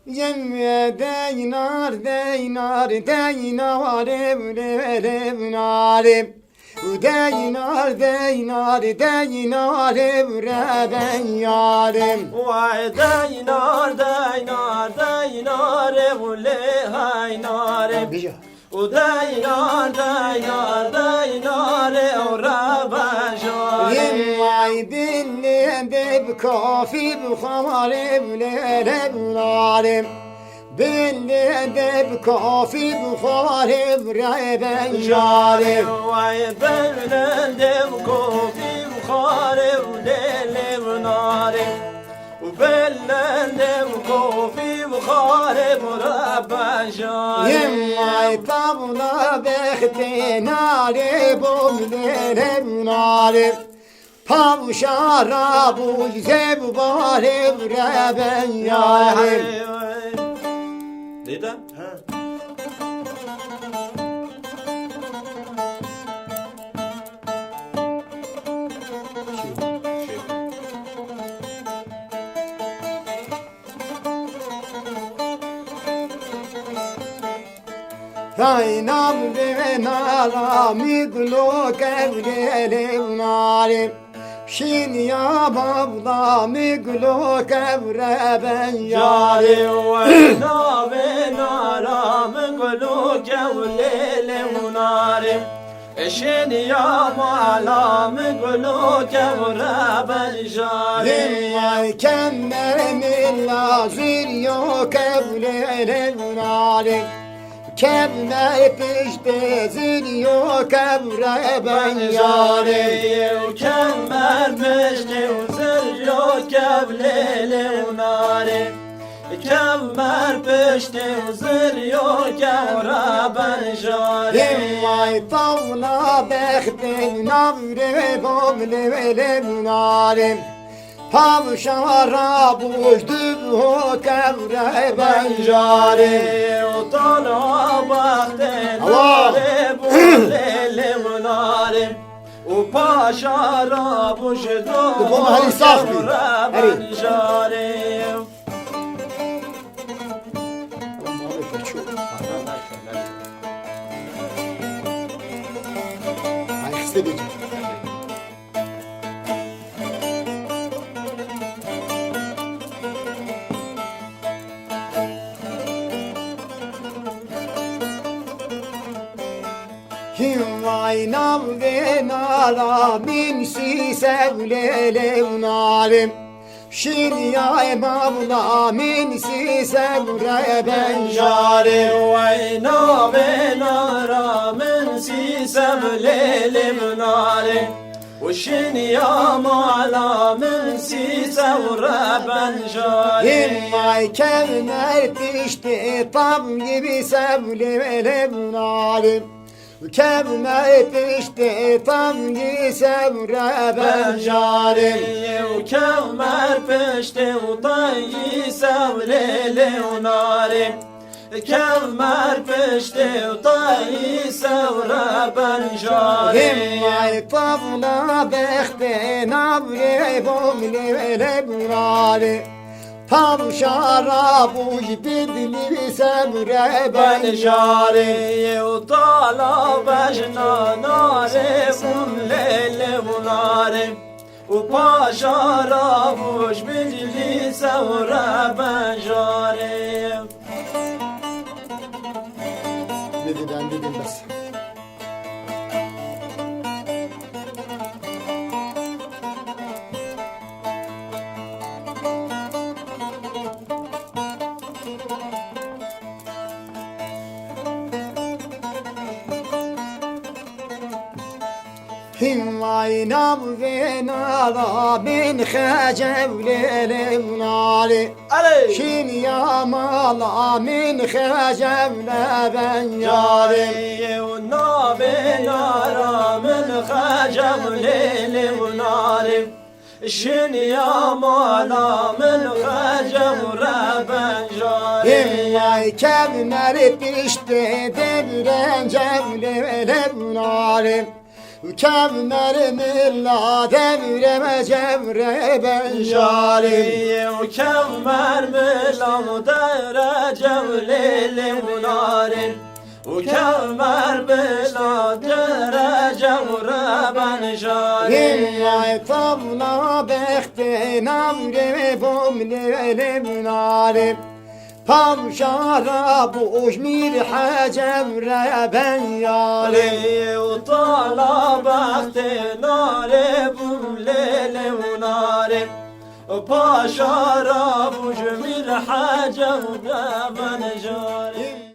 Yemme deynar deynar deynar evlev narim. Deynar deynar deynar evren yarim. Vay deynar deynar deynar evle haynarim. O deynar deynar deynar evra bajarim. Vay dinle de kafi bukhar evlev narim. Belle de kafi bukhar evren yarim. Vay bellendem kofi bukharev lelev narim. Bellendem kofi bukharev rabban jarim. Vay tavla bekte nare bomlev narim. Pavşara bu zebbar evren yarim. Neden? Zaynab ve nara miglo kevlev narim. Şin ya babla miglo kevre ben yarim. Vayna ve nara miglo kevlele narim. Eşin ya mala miglo kevre ben jarim. Vay kemmemin lazir yo kevlev narim. Kemme pişte zilyo kevre ben yarim. Kemer meşte zilyo kevlele narim. Kemer peşte zilyo kevre ben jarim. Vay tavla bekte navre bomlev narim. Pavşara bujdum ho kevre ben yarim. Utana bakte nare bulele narim. O paşara bujdum ho kevre ben jarim. Ay hissedeceğim. Vay nav ve nara min si sevlelev narim. Şin ya mavla min si sevre ben yarim. Vay na ve nara men si sevlelim narim. Uşin ya mala men si sevre ben jarim. Vay kevmer pişti tam gibi sevlelev narim. Kevme pişti tam gibi sevre ben yarim. Kemer peşte utayı sevlele narim. Kemer peşte utayı sevre ben jarim. Vay tavla bekte navre bomlev narim. Pavşara bu bidli sevre ben yarim. Utala bejna nare bunlele narim. Upaşara buş bidli sevre ben jarim. Dediden dedilmez. Vay nav ve nara min khajevlev nari. Şin ya mala min khajevle ben yarim. Na be nara min khajevlev narim. Şin ya mala min khajevle ben jarim. Vay kevmer pişti devren cevlev narim. Kevmer milla devreme cevre ben jali وكمر ملام دره جوليل ونارين وكمر بلا دره جوره بنجارين Vay tavla bektinam gibi lelim nalim Pamşara boş mirha cevre ben yalim علي وطالع بخت ناري بمليل وناري باشا راب وجميل حاجة وده بنجاري